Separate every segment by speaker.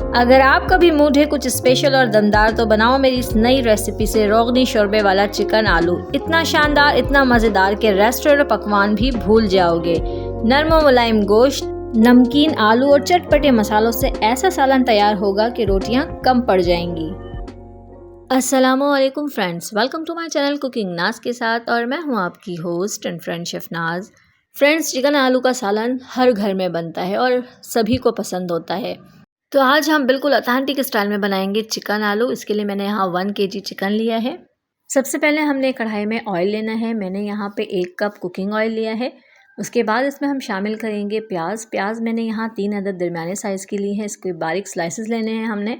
Speaker 1: अगर आपका भी मूड है कुछ स्पेशल और दमदार तो बनाओ मेरी इस नई रेसिपी से रोगनी शोरबे वाला चिकन आलू। इतना शानदार, इतना मज़ेदार कि रेस्टोरेंट पकवान भी भूल जाओगे। नरम व मुलायम गोश्त, नमकीन आलू और चटपटे मसालों से ऐसा सालन तैयार होगा कि रोटियां कम पड़ जाएंगी। अस्सलामुअलैकुम friends, welcome to my channel cooking Naaz के साथ और मैं हूं आपकी host and friend chef Naaz. Friends, chicken आलू का सालन हर घर में बनता है और सभी को पसंद होता है। तो आज हम बिल्कुल ऑथेंटिक स्टाइल में बनाएंगे चिकन आलू। इसके लिए मैंने यहाँ 1 kg चिकन लिया है। सबसे पहले हमने कढ़ाई में ऑयल लेना है। मैंने यहाँ पे 1 कप कुकिंग ऑयल लिया है। उसके बाद इसमें हम शामिल करेंगे प्याज मैंने यहाँ 3 अदद दरमियाने साइज़ की ली है। इसके बारीक स्लाइसेस लेने हैं हमने।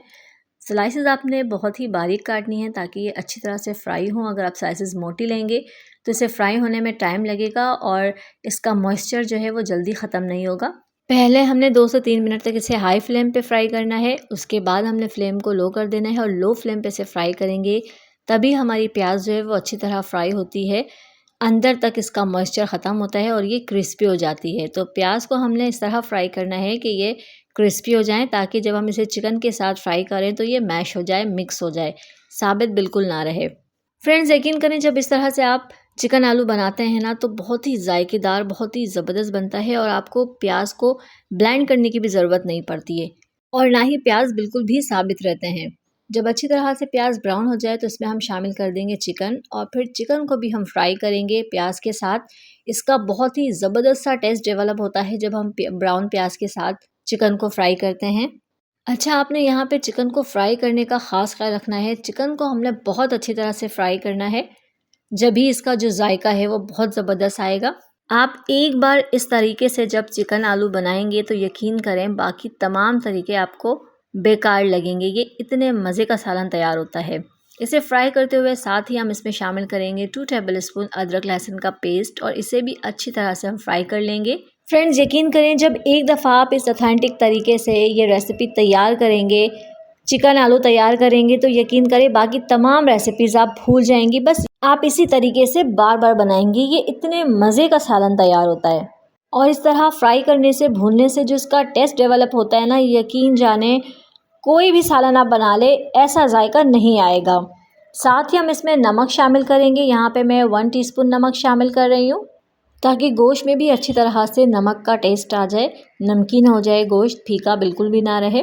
Speaker 1: स्लाइसेस आपने बहुत ही बारीक काटनी है ताकि ये अच्छी तरह से फ्राई हों। अगर आप स्लाइसेस मोटी लेंगे तो इसे फ्राई होने में टाइम लगेगा और इसका मॉइस्चर जो है वो जल्दी ख़त्म नहीं होगा। पहले हमने 2 से 3 मिनट तक इसे हाई फ्लेम पे फ्राई करना है। उसके बाद हमने फ्लेम को लो कर देना है और लो फ्लेम पे इसे फ्राई करेंगे, तभी हमारी प्याज जो है वो अच्छी तरह फ्राई होती है, अंदर तक इसका मॉइस्चर ख़त्म होता है और ये क्रिस्पी हो जाती है। तो प्याज को हमने इस तरह फ्राई करना है कि ये क्रिस्पी हो जाए, ताकि जब हम इसे चिकन के साथ फ्राई करें तो ये मैश हो जाए, मिक्स हो जाए, साबित बिल्कुल ना रहे। फ्रेंड्स, यकीन करें जब इस तरह से आप चिकन आलू बनाते हैं ना तो बहुत ही जायकेदार, बहुत ही ज़बरदस्त बनता है और आपको प्याज को ब्लेंड करने की भी ज़रूरत नहीं पड़ती है और ना ही प्याज बिल्कुल भी साबित रहते हैं। जब अच्छी तरह से प्याज ब्राउन हो जाए तो इसमें हम शामिल कर देंगे चिकन और फिर चिकन को भी हम फ्राई करेंगे प्याज के साथ। इसका बहुत ही ज़बरदस्त सा टेस्ट डेवलप होता है जब हम ब्राउन प्याज के साथ चिकन को फ्राई करते हैं। अच्छा, आपने यहाँ पे चिकन को फ्राई करने का ख़ास ख्याल रखना है। चिकन को हमने बहुत अच्छी तरह से फ्राई करना है, जब भी इसका जो जायका है वो बहुत ज़बरदस्त आएगा। आप एक बार इस तरीके से जब चिकन आलू बनाएंगे तो यकीन करें बाकी तमाम तरीके आपको बेकार लगेंगे। ये इतने मज़े का सालन तैयार होता है। इसे फ्राई करते हुए साथ ही हम इसमें शामिल करेंगे 2 टेबलस्पून अदरक लहसुन का पेस्ट और इसे भी अच्छी तरह से हम फ्राई कर लेंगे। फ्रेंड्स, यकीन करें जब एक दफ़ा आप इस ऑथेंटिक तरीके से ये रेसिपी तैयार करेंगे, चिकन आलू तैयार करेंगे, तो यकीन करें बाकी तमाम रेसिपीज़ आप भूल जाएंगी। बस आप इसी तरीके से बार बार बनाएंगे, ये इतने मज़े का सालन तैयार होता है। और इस तरह फ्राई करने से, भूनने से जो इसका टेस्ट डेवलप होता है ना, यकीन जाने कोई भी सालन आप बना ले ऐसा जायका नहीं आएगा। साथ ही हम इसमें नमक शामिल करेंगे। यहाँ पे मैं 1 टीस्पून नमक शामिल कर रही हूँ, ताकि गोश्त में भी अच्छी तरह से नमक का टेस्ट आ जाए, नमकीन हो जाए गोश्त, फीका बिल्कुल भी ना रहे।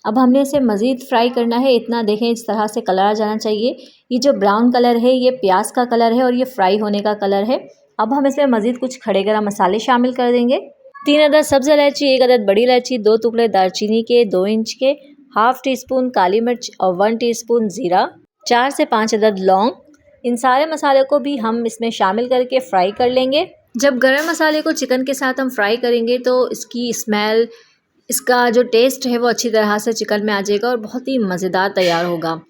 Speaker 1: अब हमने इसे मज़ीद फ्राई करना है। इतना देखें इस तरह से कलर आ जाना चाहिए। ये जो ब्राउन कलर है ये प्याज का कलर है और ये फ्राई होने का कलर है। अब हम इसमें मज़ीद कुछ खड़े गरम मसाले शामिल कर देंगे। 3 अदद सब्ज़ इलायची, 1 अदद बड़ी इलायची, 2 टुकड़े दालचीनी के, 2 इंच के, हाफ़ टी-स्पून काली मिर्च और 1 टीस्पून ज़ीरा, 4 से 5 अदद लौंग। इन सारे मसाले को भी हम इसमें शामिल करके फ्राई कर लेंगे। जब गरम मसाले को चिकन के साथ हम फ्राई करेंगे तो इसकी स्मेल, इसका जो टेस्ट है वो अच्छी तरह से चिकन में आ जाएगा और बहुत ही मज़ेदार तैयार होगा।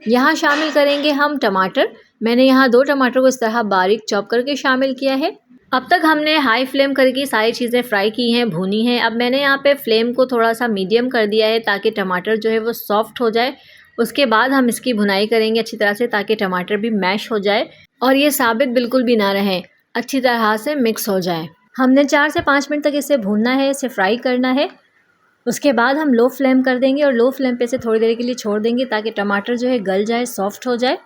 Speaker 1: यहाँ शामिल करेंगे हम टमाटर। मैंने यहाँ 2 टमाटर को इस तरह बारीक चॉप करके शामिल किया है। अब तक हमने हाई फ्लेम करके सारी चीज़ें फ्राई की हैं, भूनी हैं। अब मैंने यहाँ पे फ्लेम को थोड़ा सा मीडियम कर दिया है ताकि टमाटर जो है वो सॉफ्ट हो जाए। उसके बाद हम इसकी भुनाई करेंगे अच्छी तरह से, ताकि टमाटर भी मैश हो जाए और ये साबित बिल्कुल भी ना रहें, अच्छी तरह से मिक्स हो जाए। हमने 4 से 5 मिनट तक इसे भूनना है, इसे फ्राई करना है। उसके बाद हम लो फ्लेम कर देंगे और लो फ्लेम पे इसे थोड़ी देर के लिए छोड़ देंगे ताकि टमाटर जो है गल जाए, सॉफ्ट हो जाए।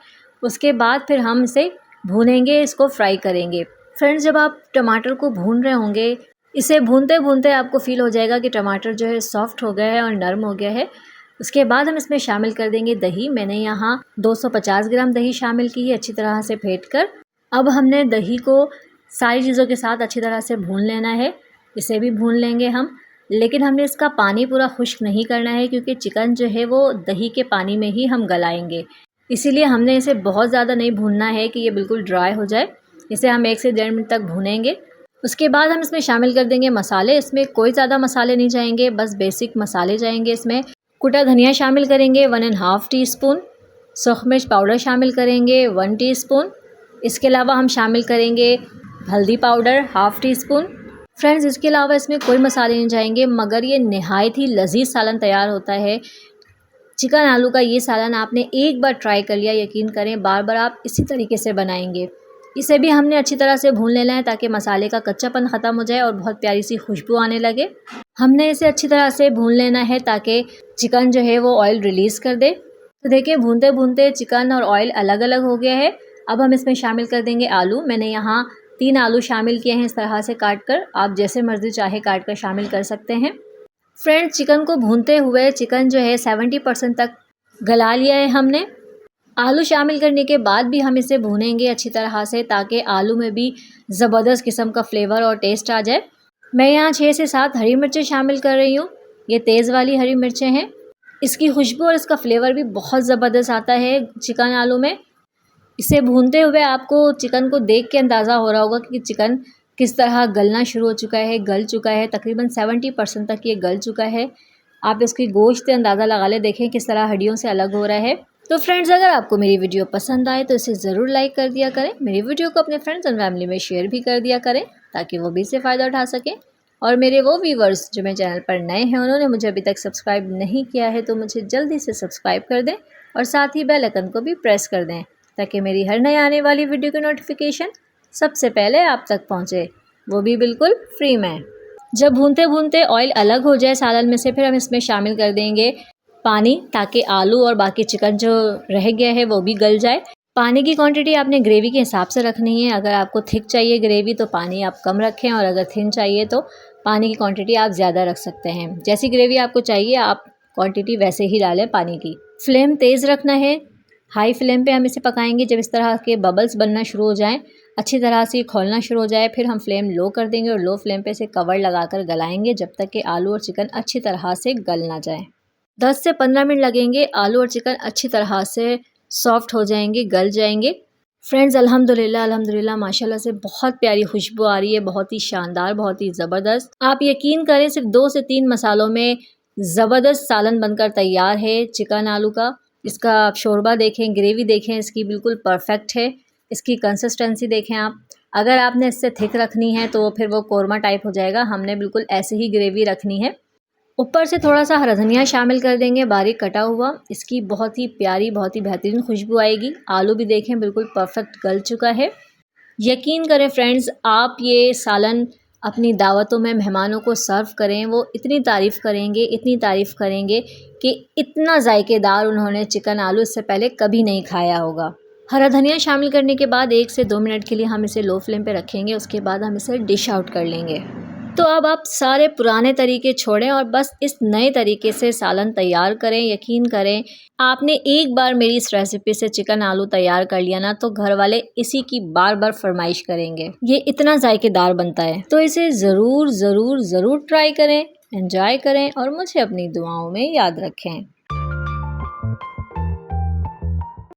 Speaker 1: उसके बाद फिर हम इसे भूनेंगे, इसको फ्राई करेंगे। फ्रेंड्स, जब आप टमाटर को भून रहे होंगे, इसे भूनते भूनते आपको फ़ील हो जाएगा कि टमाटर जो है सॉफ्ट हो गया है और नरम हो गया है। उसके बाद हम इसमें शामिल कर देंगे दही। मैंने यहाँ 250 ग्राम दही शामिल की है, अच्छी तरह से फेंट कर। अब हमने दही को सारी चीज़ों के साथ अच्छी तरह से भून लेना है। इसे भी भून लेंगे हम, लेकिन हमने इसका पानी पूरा खुश्क नहीं करना है क्योंकि चिकन जो है वो दही के पानी में ही हम गलाएंगे। इसीलिए हमने इसे बहुत ज़्यादा नहीं भूनना है कि ये बिल्कुल ड्राई हो जाए। इसे हम 1 से 1.5 मिनट तक भूनेंगे। उसके बाद हम इसमें शामिल कर देंगे मसाले। इसमें कोई ज़्यादा मसाले नहीं जाएंगे, बस बेसिक मसाले जाएंगे। इसमें कुटा धनिया शामिल करेंगे 1.5 टीस्पून, सूखी मिर्च पाउडर शामिल करेंगे 1 टीस्पून। इसके अलावा हम शामिल करेंगे हल्दी पाउडर 1/2 टीस्पून। फ्रेंड्स, इसके अलावा इसमें कोई मसाले नहीं जाएंगे, मगर ये नहायत ही लजीज सालन तैयार होता है। चिकन आलू का ये सालन आपने एक बार ट्राई कर लिया, यकीन करें बार बार आप इसी तरीके से बनाएंगे। इसे भी हमने अच्छी तरह से भून लेना है ताकि मसाले का कच्चापन ख़त्म हो जाए और बहुत प्यारी सी खुशबू आने लगे। हमने इसे अच्छी तरह से भून लेना है ताकि चिकन जो है वो ऑयल रिलीज़ कर दे। तो देखिए भूनते भूनते चिकन और ऑयल अलग अलग हो गया है। अब हम इसमें शामिल कर देंगे आलू। मैंने यहाँ 3 आलू शामिल किए हैं इस तरह से काट कर। आप जैसे मर्ज़ी चाहे काट कर शामिल कर सकते हैं। फ्रेंड्स, चिकन को भूनते हुए चिकन जो है 70% तक गला लिया है हमने। आलू शामिल करने के बाद भी हम इसे भूनेंगे अच्छी तरह से ताकि आलू में भी ज़बरदस्त किस्म का फ्लेवर और टेस्ट आ जाए। मैं यहाँ 6 से 7 हरी मिर्चें शामिल कर रही हूँ। ये तेज़ वाली हरी मिर्चें हैं। इसकी खुशबू और इसका फ्लेवर भी बहुत ज़बरदस्त आता है चिकन आलू में। इसे भूनते हुए आपको चिकन को देख के अंदाज़ा हो रहा होगा कि चिकन किस तरह गलना शुरू हो चुका है, गल चुका है। तकरीबन 70% तक ये गल चुका है। आप इसकी गोश्त से अंदाज़ा लगा लें, देखें किस तरह हड्डियों से अलग हो रहा है। तो फ्रेंड्स, अगर आपको मेरी वीडियो पसंद आए तो इसे ज़रूर लाइक कर दिया करें। मेरी वीडियो को अपने फ्रेंड्स एंड फैमिली में शेयर भी कर दिया करें ताकि वो भी इससे फ़ायदा उठा सकें। और मेरे वो व्यूवर्स जो मेरे चैनल पर नए हैं, उन्होंने मुझे अभी तक सब्सक्राइब नहीं किया है तो मुझे जल्दी से सब्सक्राइब कर दें और साथ ही बेल आइकन को भी प्रेस कर दें ताकि मेरी हर नई आने वाली वीडियो की नोटिफिकेशन सबसे पहले आप तक पहुँचे, वो भी बिल्कुल फ्री में। जब भूनते भूनते ऑयल अलग हो जाए सालन में से, फिर हम इसमें शामिल कर देंगे पानी ताकि आलू और बाकी चिकन जो रह गया है वो भी गल जाए। पानी की क्वांटिटी आपने ग्रेवी के हिसाब से रखनी है। अगर आपको थिक चाहिए ग्रेवी तो पानी आप कम रखें और अगर थिन चाहिए तो पानी की क्वांटिटी आप ज़्यादा रख सकते हैं। जैसी ग्रेवी आपको चाहिए आप क्वांटिटी वैसे ही डालें पानी की। फ्लेम तेज़ रखना है। हाई फ्लेम पे हम इसे पकाएंगे। जब इस तरह के बबल्स बनना शुरू हो जाएं, अच्छी तरह से खोलना शुरू हो जाए, फिर हम फ्लेम लो कर देंगे और लो फ्लेम पे इसे कवर लगाकर गलाएंगे जब तक कि आलू और चिकन अच्छी तरह से गल ना जाए। 10 से 15 मिनट लगेंगे। आलू और चिकन अच्छी तरह से सॉफ्ट हो जाएंगे, गल जाएंगे। फ्रेंड्स, अल्हम्दुलिल्लाह माशाल्लाह से बहुत प्यारी खुशबू आ रही है, बहुत ही शानदार, बहुत ही ज़बरदस्त। आप यकीन करें सिर्फ 2 से 3 मसालों में ज़बरदस्त सालन बनकर तैयार है चिकन आलू का। इसका आप शोरबा देखें, ग्रेवी देखें, इसकी बिल्कुल परफेक्ट है। इसकी कंसिस्टेंसी देखें आप। अगर आपने इससे थिक रखनी है तो फिर वो कोरमा टाइप हो जाएगा। हमने बिल्कुल ऐसे ही ग्रेवी रखनी है। ऊपर से थोड़ा सा हरा धनिया शामिल कर देंगे बारीक कटा हुआ। इसकी बहुत ही प्यारी, बहुत ही बेहतरीन खुशबू आएगी। आलू भी देखें बिल्कुल परफेक्ट गल चुका है। यकीन करें फ्रेंड्स, आप ये सालन अपनी दावतों में मेहमानों को सर्व करें, वो इतनी तारीफ़ करेंगे, इतनी तारीफ़ करेंगे कि इतना जायकेदार उन्होंने चिकन आलू इससे पहले कभी नहीं खाया होगा। हरा धनिया शामिल करने के बाद 1 से 2 मिनट के लिए हम इसे लो फ्लेम पे रखेंगे। उसके बाद हम इसे डिश आउट कर लेंगे। तो अब आप सारे पुराने तरीके छोड़ें और बस इस नए तरीके से सालन तैयार करें। यकीन करें, आपने एक बार मेरी इस रेसिपी से चिकन आलू तैयार कर लिया ना तो घर वाले इसी की बार बार फरमाइश करेंगे। ये इतना जायकेदार बनता है। तो इसे ज़रूर ज़रूर ज़रूर ट्राई करें, एंजॉय करें और मुझे अपनी दुआओं में याद रखें।